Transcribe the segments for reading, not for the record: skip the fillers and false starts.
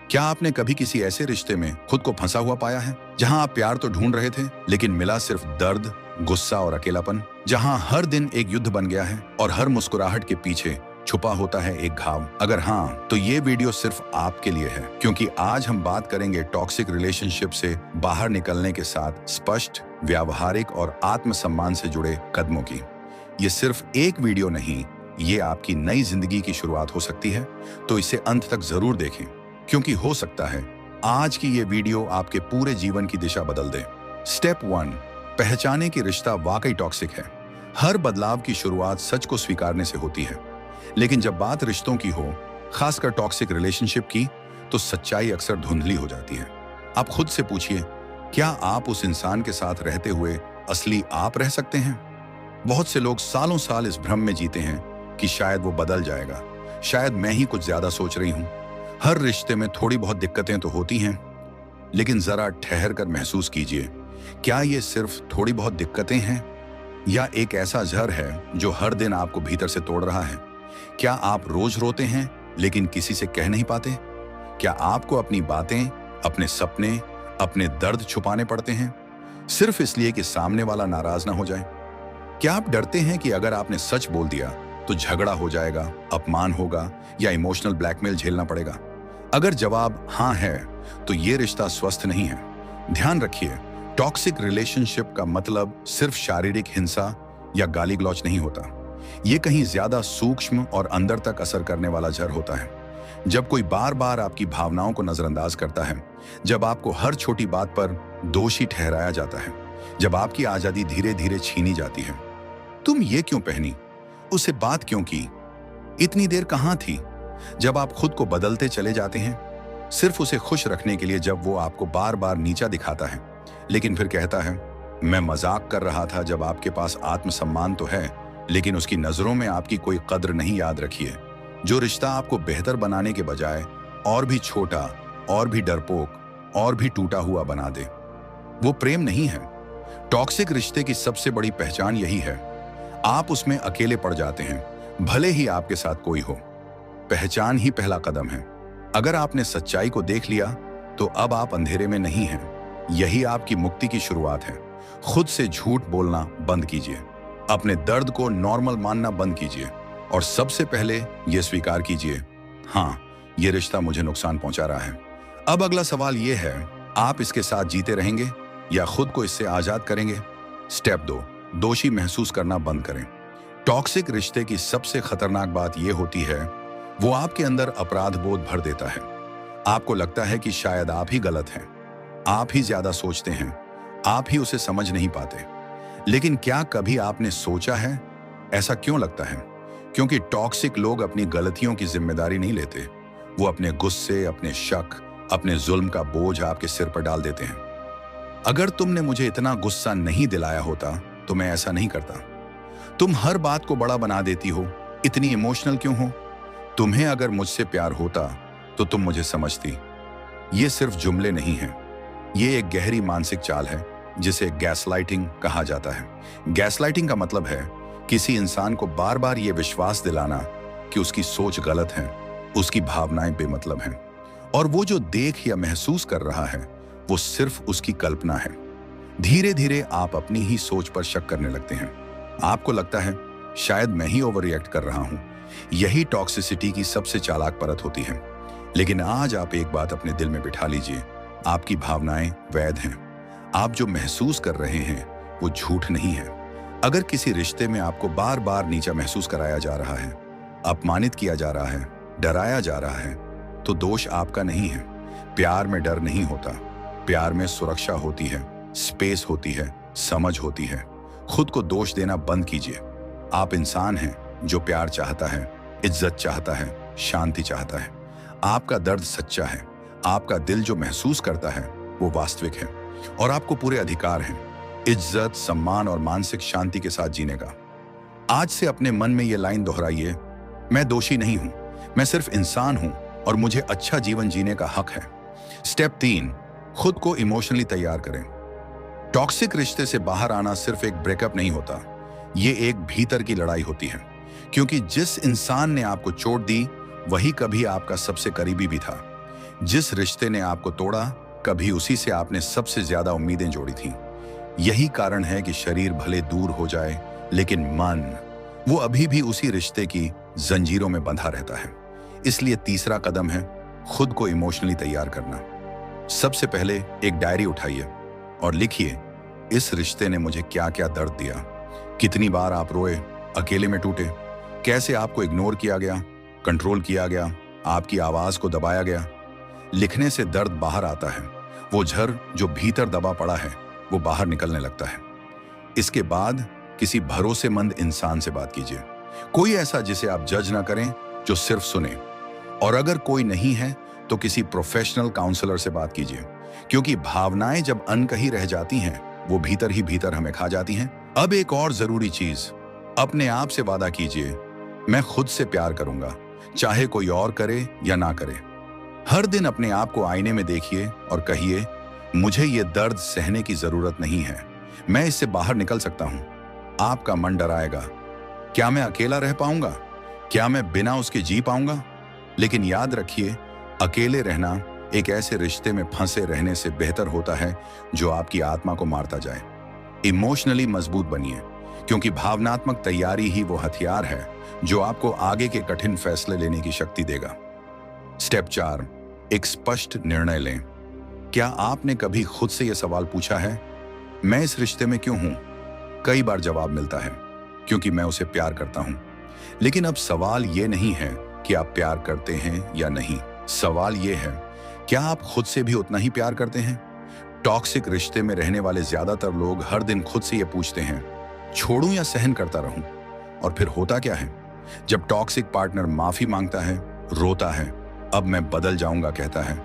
क्या आपने कभी किसी ऐसे रिश्ते में खुद को फंसा हुआ पाया है जहां आप प्यार तो ढूंढ रहे थे लेकिन मिला सिर्फ दर्द, गुस्सा और अकेलापन? जहां हर दिन एक युद्ध बन गया है और हर मुस्कुराहट के पीछे छुपा होता है एक घाव? अगर हाँ, तो ये वीडियो सिर्फ आपके लिए है, क्योंकि आज हम बात करेंगे टॉक्सिक रिलेशनशिप से बाहर निकलने के साथ स्पष्ट, व्यावहारिक और आत्मसम्मान से जुड़े कदमों की। ये सिर्फ एक वीडियो नहीं, ये आपकी नई जिंदगी की शुरुआत हो सकती है, तो इसे अंत तक जरूर देखें, क्योंकि हो सकता है आज की ये वीडियो आपके पूरे जीवन की दिशा बदल दे। स्टेप 1, पहचाने कि रिश्ता वाकई टॉक्सिक है। हर बदलाव की शुरुआत सच को स्वीकारने से होती है, लेकिन जब बात रिश्तों की हो, खासकर टॉक्सिक रिलेशनशिप की, तो सच्चाई अक्सर धुंधली हो जाती है। आप खुद से पूछिए, क्या आप उस इंसान के साथ रहते हुए असली आप रह सकते हैं? बहुत से लोग सालों साल इस भ्रम में जीते हैं कि शायद वो बदल जाएगा, शायद मैं ही कुछ ज्यादा सोच रही हूं। हर रिश्ते में थोड़ी बहुत दिक्कतें तो होती हैं, लेकिन जरा ठहर कर महसूस कीजिए, क्या ये सिर्फ थोड़ी बहुत दिक्कतें हैं या एक ऐसा जहर है जो हर दिन आपको भीतर से तोड़ रहा है? क्या आप रोज रोते हैं लेकिन किसी से कह नहीं पाते? क्या आपको अपनी बातें, अपने सपने, अपने दर्द छुपाने पड़ते हैं सिर्फ इसलिए कि सामने वाला नाराज ना हो जाए? क्या आप डरते हैं कि अगर आपने सच बोल दिया तो झगड़ा हो जाएगा, अपमान होगा या इमोशनल ब्लैकमेल झेलना पड़ेगा? अगर जवाब हाँ है, तो ये रिश्ता स्वस्थ नहीं है। ध्यान रखिए, टॉक्सिक रिलेशनशिप का मतलब सिर्फ शारीरिक हिंसा या गाली गलौज नहीं होता। ये कहीं ज्यादा सूक्ष्म और अंदर तक असर करने वाला जहर होता है। जब कोई बार बार आपकी भावनाओं को नजरअंदाज करता है, जब आपको हर छोटी बात पर दोषी ठहराया जाता है, जब आपकी आजादी धीरे धीरे छीनी जाती है। तुम ये क्यों पहनी? उससे बात क्यों की? इतनी देर कहां थी? जब आप खुद को बदलते चले जाते हैं सिर्फ उसे खुश रखने के लिए, जब वो आपको बार बार नीचा दिखाता है लेकिन फिर कहता है मैं मजाक कर रहा था, जब आपके पास आत्मसम्मान तो है लेकिन उसकी नजरों में आपकी कोई कद्र नहीं। याद रखिए, जो रिश्ता आपको बेहतर बनाने के बजाय और भी छोटा, और भी डरपोक, और भी टूटा हुआ बना दे, वो प्रेम नहीं है। टॉक्सिक रिश्ते की सबसे बड़ी पहचान यही है, आप उसमें अकेले पड़ जाते हैं, भले ही आपके साथ कोई हो। पहचान ही पहला कदम है। अगर आपने सच्चाई को देख लिया, तो अब आप अंधेरे में नहीं हैं। यही आपकी मुक्ति की शुरुआत है। खुद से झूठ बोलना बंद कीजिए, अपने दर्द को नॉर्मल मानना बंद कीजिए, और सबसे पहले यह स्वीकार कीजिए, हाँ, यह रिश्ता मुझे नुकसान पहुंचा रहा है। अब अगला सवाल यह है, आप इसके साथ जीते रहेंगे या खुद को इससे आजाद करेंगे? स्टेप 2, दोषी महसूस करना बंद करें। टॉक्सिक रिश्ते की सबसे खतरनाक बात यह होती है, वो आपके अंदर अपराध बोध भर देता है। आपको लगता है कि शायद आप ही गलत हैं, आप ही ज्यादा सोचते हैं, आप ही उसे समझ नहीं पाते। लेकिन क्या कभी आपने सोचा है ऐसा क्यों लगता है? क्योंकि टॉक्सिक लोग अपनी गलतियों की जिम्मेदारी नहीं लेते। वो अपने गुस्से, अपने शक, अपने जुल्म का बोझ आपके सिर पर डाल देते हैं। अगर तुमने मुझे इतना गुस्सा नहीं दिलाया होता तो मैं ऐसा नहीं करता। तुम हर बात को बड़ा बना देती हो, इतनी इमोशनल क्यों हो? तुम्हें अगर मुझसे प्यार होता तो तुम मुझे समझती। ये सिर्फ जुमले नहीं हैं, ये एक गहरी मानसिक चाल है जिसे गैसलाइटिंग कहा जाता है। गैसलाइटिंग का मतलब है किसी इंसान को बार बार ये विश्वास दिलाना कि उसकी सोच गलत है, उसकी भावनाएं बेमतलब हैं, और वो जो देख या महसूस कर रहा है वो सिर्फ उसकी कल्पना है। धीरे धीरे आप अपनी ही सोच पर शक करने लगते हैं। आपको लगता है शायद मैं ही ओवर रिएक्ट कर रहा हूं। यही टॉक्सिसिटी की सबसे चालाक परत होती है। लेकिन आज आप एक बात अपने दिल में बिठा लीजिए, आपकी भावनाएं वैध हैं। आप जो महसूस कर रहे हैं वो झूठ नहीं है। अगर किसी रिश्ते में आपको बार बार नीचा महसूस कराया जा रहा है, अपमानित किया जा रहा है, डराया जा रहा है, तो दोष आपका नहीं है। प्यार में डर नहीं होता, प्यार में सुरक्षा होती है, स्पेस होती है, समझ होती है। खुद को दोष देना बंद कीजिए। आप इंसान हैं जो प्यार चाहता है, इज्जत चाहता है, शांति चाहता है। आपका दर्द सच्चा है, आपका दिल जो महसूस करता है वो वास्तविक है, और आपको पूरे अधिकार हैं इज्जत, सम्मान और मानसिक शांति के साथ जीने का। आज से अपने मन में ये लाइन दोहराइए, मैं दोषी नहीं हूं, मैं सिर्फ इंसान हूं और मुझे अच्छा जीवन जीने का हक है। स्टेप 3, खुद को इमोशनली तैयार करें। टॉक्सिक रिश्ते से बाहर आना सिर्फ एक ब्रेकअप नहीं होता, ये एक भीतर की लड़ाई होती है। क्योंकि जिस इंसान ने आपको चोट दी वही कभी आपका सबसे करीबी भी था। जिस रिश्ते ने आपको तोड़ा, कभी उसी से आपने सबसे ज्यादा उम्मीदें जोड़ी थीं। यही कारण है कि शरीर भले दूर हो जाए, लेकिन मन, वो अभी भी उसी रिश्ते की जंजीरों में बंधा रहता है। इसलिए तीसरा कदम है खुद को इमोशनली तैयार करना। सबसे पहले एक डायरी उठाइए और लिखिए, इस रिश्ते ने मुझे क्या क्या दर्द दिया, कितनी बार आप रोए, अकेले में टूटे, कैसे आपको इग्नोर किया गया, कंट्रोल किया गया, आपकी आवाज को दबाया गया। लिखने से दर्द बाहर आता है, वो झर जो भीतर दबा पड़ा है वो बाहर निकलने लगता है। इसके बाद किसी भरोसेमंद इंसान से बात कीजिए, कोई ऐसा जिसे आप जज ना करें, जो सिर्फ सुने। और अगर कोई नहीं है तो किसी प्रोफेशनल काउंसलर से बात कीजिए, क्योंकि भावनाएं जब अनकही रह जाती हैं वो भीतर ही भीतर हमें खा जाती हैं। अब एक और जरूरी चीज, अपने आप से वादा कीजिए, मैं खुद से प्यार करूंगा, चाहे कोई और करे या ना करे। हर दिन अपने आप को आईने में देखिए और कहिए, मुझे ये दर्द सहने की जरूरत नहीं है, मैं इससे बाहर निकल सकता हूं। आपका मन डराएगा, क्या मैं अकेला रह पाऊंगा, क्या मैं बिना उसके जी पाऊंगा? लेकिन याद रखिए, अकेले रहना एक ऐसे रिश्ते में फंसे रहने से बेहतर होता है जो आपकी आत्मा को मारता जाए। इमोशनली मजबूत बनिए, क्योंकि भावनात्मक तैयारी ही वो हथियार है जो आपको आगे के कठिन फैसले लेने की शक्ति देगा। स्टेप 4, एक स्पष्ट निर्णय लें। क्या आपने कभी खुद से यह सवाल पूछा है, मैं इस रिश्ते में क्यों हूं? कई बार जवाब मिलता है, क्योंकि मैं उसे प्यार करता हूं। लेकिन अब सवाल यह नहीं है कि आप प्यार करते हैं या नहीं, सवाल यह है, क्या आप खुद से भी उतना ही प्यार करते हैं? टॉक्सिक रिश्ते में रहने वाले ज्यादातर लोग हर दिन खुद से यह पूछते हैं, छोड़ूं या सहन करता रहूं? और फिर होता क्या है? जब टॉक्सिक पार्टनर माफी मांगता है, रोता है, अब मैं बदल जाऊंगा कहता है,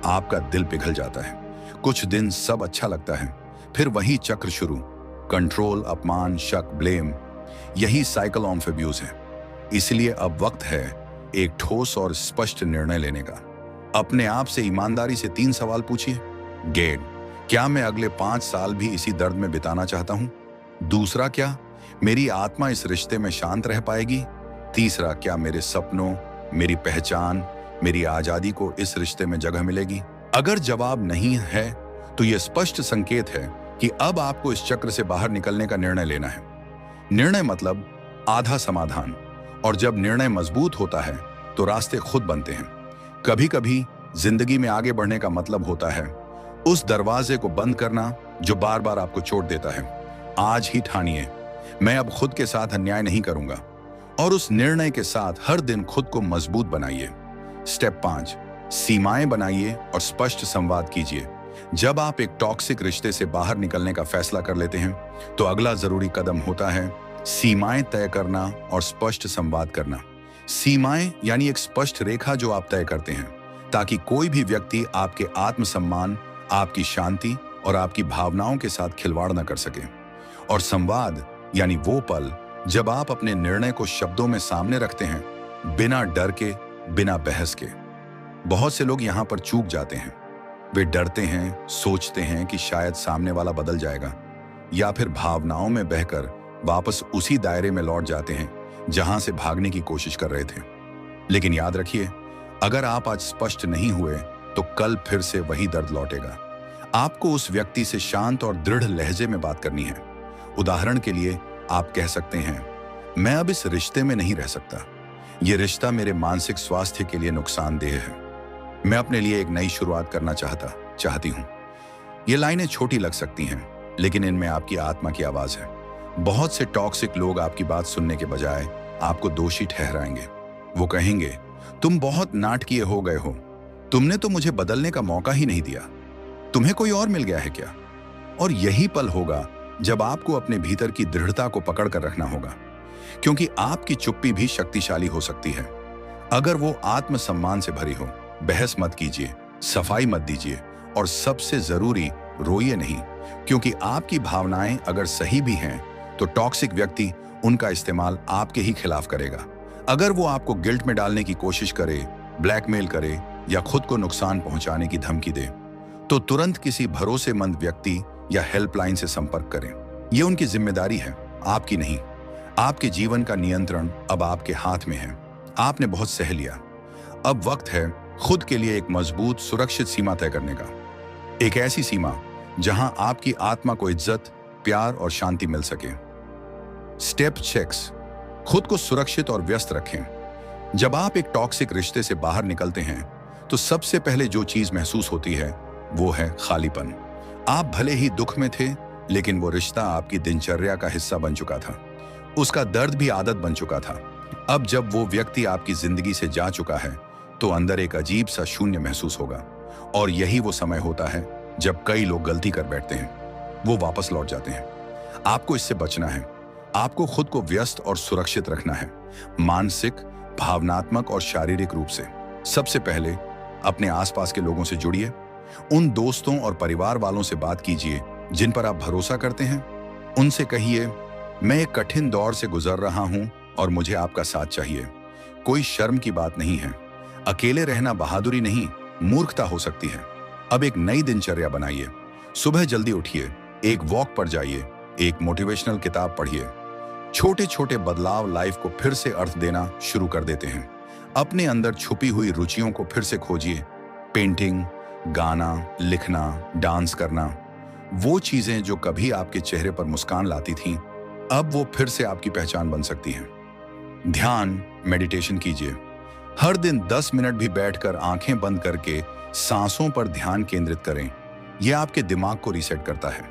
आपका दिल पिघल जाता है। कुछ दिन सब अच्छा लगता है, फिर वही चक्र शुरू, कंट्रोल, अपमान, शक, ब्लेम। यही साइकिल ऑफ अब्यूज है। इसलिए अब वक्त है एक ठोस और स्पष्ट निर्णय लेने का। अपने आप से ईमानदारी से 3 सवाल पूछिए। गेट, क्या मैं अगले 5 साल भी इसी दर्द में बिताना चाहता हूं? दूसरा, क्या मेरी आत्मा इस रिश्ते में शांत रह पाएगी? तीसरा, क्या मेरे सपनों, मेरी पहचान, मेरी आजादी को इस रिश्ते में जगह मिलेगी? अगर जवाब नहीं है तो यह स्पष्ट संकेत है कि अब आपको इस चक्र से बाहर निकलने का निर्णय लेना है। निर्णय मतलब आधा समाधान, और जब निर्णय मजबूत होता है तो रास्ते खुद बनते हैं। कभी कभी जिंदगी में आगे बढ़ने का मतलब होता है उस दरवाजे को बंद करना जो बार बार आपको चोट देता है। आज ही ठानिए, मैं अब खुद के साथ अन्याय नहीं करूंगा, और उस निर्णय के साथ हर दिन खुद को मजबूत बनाइए। स्टेप 5, सीमाएं बनाइए और स्पष्ट संवाद कीजिए। जब आप एक टॉक्सिक रिश्ते से बाहर निकलने का फैसला कर लेते हैं तो अगला जरूरी कदम होता है सीमाएं तय करना और स्पष्ट संवाद करना। सीमाएं यानी एक स्पष्ट रेखा जो आप तय करते हैं, ताकि कोई भी व्यक्ति आपके आत्मसम्मान, आपकी शांति और आपकी भावनाओं के साथ खिलवाड़ न कर सके। और संवाद यानी वो पल जब आप अपने निर्णय को शब्दों में सामने रखते हैं, बिना डर के, बिना बहस के। बहुत से लोग यहां पर चूक जाते हैं। वे डरते हैं, सोचते हैं कि शायद सामने वाला बदल जाएगा, या फिर भावनाओं में बहकर वापस उसी दायरे में लौट जाते हैं जहां से भागने की कोशिश कर रहे थे। लेकिन याद रखिए, अगर आप आज स्पष्ट नहीं हुए तो कल फिर से वही दर्द लौटेगा। आपको उस व्यक्ति से शांत और दृढ़ लहजे में बात करनी है। उदाहरण के लिए आप कह सकते हैं, मैं अब इस रिश्ते में नहीं रह सकता, यह रिश्ता मेरे मानसिक स्वास्थ्य के लिए नुकसानदेह है, मैं अपने लिए एक नई शुरुआत करना चाहती हूं। ये लाइनें छोटी लग सकती हैं, लेकिन इनमें आपकी आत्मा की आवाज है। बहुत से टॉक्सिक लोग आपकी बात सुनने के बजाय आपको दोषी ठहराएंगे। वो कहेंगे, तुम बहुत नाटकीय हो गए हो, तुमने तो मुझे बदलने का मौका ही नहीं दिया, तुम्हें कोई और मिल गया है क्या? और यही पल होगा जब आपको अपने भीतर की दृढ़ता को पकड़ कर रखना होगा, क्योंकि आपकी चुप्पी भी शक्तिशाली हो सकती है अगर वो आत्मसम्मान से भरी हो। बहस मत कीजिए, सफाई मत दीजिए, और सबसे जरूरी, रोइए नहीं, क्योंकि आपकी भावनाएं अगर सही भी हैं तो टॉक्सिक व्यक्ति उनका इस्तेमाल आपके ही खिलाफ करेगा। अगर वो आपको गिल्ट में डालने की कोशिश करे, ब्लैकमेल करे या खुद को नुकसान पहुंचाने की धमकी दे, तो तुरंत किसी भरोसेमंद व्यक्ति या हेल्पलाइन से संपर्क करें। ये उनकी जिम्मेदारी है, आपकी नहीं। आपके जीवन का नियंत्रण अब आपके हाथ में है। आपने बहुत सह लिया, अब वक्त है खुद के लिए एक मजबूत सुरक्षित सीमा तय करने का। एक ऐसी सीमा जहां आपकी आत्मा को इज्जत, प्यार और शांति मिल सके। स्टेप 6, खुद को सुरक्षित और व्यस्त रखें। जब आप एक टॉक्सिक रिश्ते से बाहर निकलते हैं तो सबसे पहले जो चीज महसूस होती है वो है खालीपन। आप भले ही दुख में थे, लेकिन वो रिश्ता आपकी दिनचर्या का हिस्सा बन चुका था। उसका दर्द भी आदत बन चुका था। अब जब वो व्यक्ति आपकी जिंदगी से जा चुका है तो अंदर एक अजीब सा शून्य महसूस होगा। और यही वो समय होता है जब कई लोग गलती कर बैठते हैं, वो वापस लौट जाते हैं। आपको इससे बचना है। आपको खुद को व्यस्त और सुरक्षित रखना है, मानसिक, भावनात्मक और शारीरिक रूप से। सबसे पहले अपने आसपास के लोगों से जुड़िए। उन दोस्तों और परिवार वालों से बात कीजिए जिन पर आप भरोसा करते हैं। उनसे कहिए, मैं एक कठिन दौर से गुजर रहा हूं और मुझे आपका साथ चाहिए। कोई शर्म की बात नहीं है। अकेले रहना बहादुरी नहीं, मूर्खता हो सकती है। अब एक नई दिनचर्या बनाइए। सुबह जल्दी उठिए, एक वॉक पर जाइए, एक मोटिवेशनल किताब पढ़िए। छोटे छोटे बदलाव लाइफ को फिर से अर्थ देना शुरू कर देते हैं। अपने अंदर छुपी हुई रुचियों को फिर से खोजिए। पेंटिंग, गाना, लिखना, डांस करना, वो चीजें जो कभी आपके चेहरे पर मुस्कान लाती थीं, अब वो फिर से आपकी पहचान बन सकती हैं। ध्यान, मेडिटेशन कीजिए। हर दिन 10 मिनट भी बैठकर आंखें बंद करके सांसों पर ध्यान केंद्रित करें। यह आपके दिमाग को रीसेट करता है।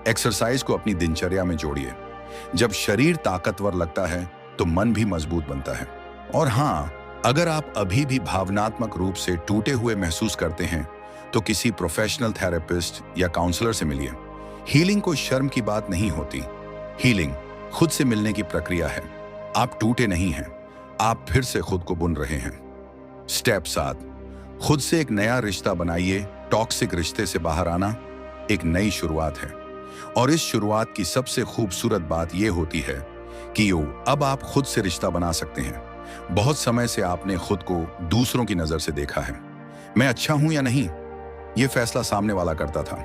एक्सरसाइज को अपनी दिनचर्या में जोड़िए। जब शरीर ताकतवर लगता है तो मन भी मजबूत बनता है। और हाँ, अगर आप अभी भी भावनात्मक रूप से टूटे हुए महसूस करते हैं तो किसी प्रोफेशनल थेरेपिस्ट या काउंसलर से मिलिए। हीलिंग कोई शर्म की बात नहीं होती। हीलिंग खुद से मिलने की प्रक्रिया है। आप टूटे नहीं हैं, आप फिर से खुद को बुन रहे हैं। स्टेप 7, खुद से एक नया रिश्ता बनाइए। टॉक्सिक रिश्ते से बाहर आना एक नई शुरुआत है। और इस शुरुआत की सबसे खूबसूरत बात यह होती है कि अब आप खुद से रिश्ता बना सकते हैं। बहुत समय से आपने खुद को दूसरों की नजर से देखा है। मैं अच्छा हूं या नहीं, यह फैसला सामने वाला करता था।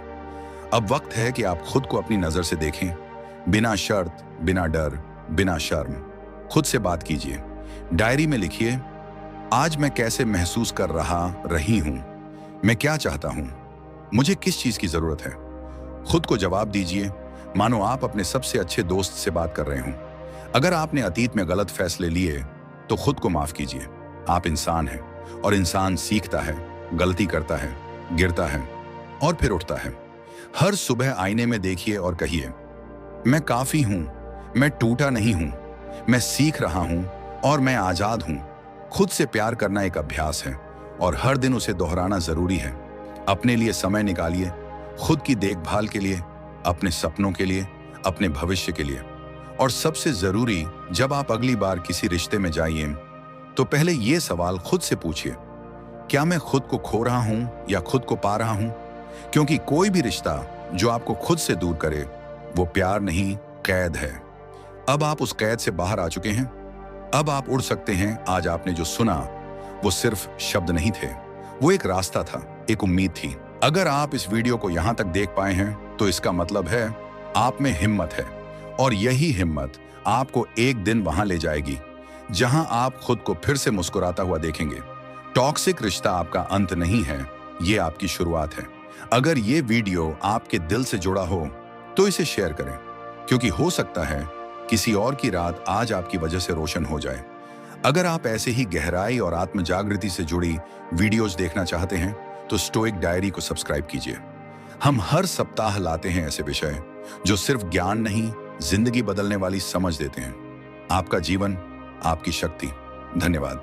अब वक्त है कि आप खुद को अपनी नजर से देखें, बिना शर्त, बिना डर, बिना शर्म। खुद से बात कीजिए। डायरी में लिखिए, आज मैं कैसे महसूस कर रही हूं, मैं क्या चाहता हूं, मुझे किस चीज की जरूरत है। खुद को जवाब दीजिए, मानो आप अपने सबसे अच्छे दोस्त से बात कर रहे हों। अगर आपने अतीत में गलत फैसले लिए तो खुद को माफ कीजिए। आप इंसान हैं और इंसान सीखता है, गलती करता है, गिरता है और फिर उठता है। हर सुबह आईने में देखिए और कहिए, मैं काफी हूं, मैं टूटा नहीं हूं, मैं सीख रहा हूं और मैं आजाद हूं। खुद से प्यार करना एक अभ्यास है और हर दिन उसे दोहराना जरूरी है। अपने लिए समय निकालिए, खुद की देखभाल के लिए, अपने सपनों के लिए, अपने भविष्य के लिए। और सबसे जरूरी, जब आप अगली बार किसी रिश्ते में जाइए तो पहले यह सवाल खुद से पूछिए, क्या मैं खुद को खो रहा हूं या खुद को पा रहा हूं? क्योंकि कोई भी रिश्ता जो आपको खुद से दूर करे वो प्यार नहीं, कैद है। अब आप उस कैद से बाहर आ चुके हैं। अब आप उड़ सकते हैं। आज आपने जो सुना वो सिर्फ शब्द नहीं थे, वो एक रास्ता था, एक उम्मीद थी। अगर आप इस वीडियो को यहां तक देख पाए हैं तो इसका मतलब है आप में हिम्मत है। और यही हिम्मत आपको एक दिन वहां ले जाएगी जहां आप खुद को फिर से मुस्कुराता हुआ देखेंगे। टॉक्सिक रिश्ता आपका अंत नहीं है, ये आपकी शुरुआत है। अगर ये वीडियो आपके दिल से जुड़ा हो तो इसे शेयर करें, क्योंकि हो सकता है किसी और की रात आज आपकी वजह से रोशन हो जाए। अगर आप ऐसे ही गहराई और आत्म जागृति से जुड़ी वीडियोज देखना चाहते हैं तो स्टोइक डायरी को सब्सक्राइब कीजिए। हम हर सप्ताह लाते हैं ऐसे विषय जो सिर्फ ज्ञान नहीं, जिंदगी बदलने वाली समझ देते हैं। आपका जीवन, आपकी शक्ति। धन्यवाद।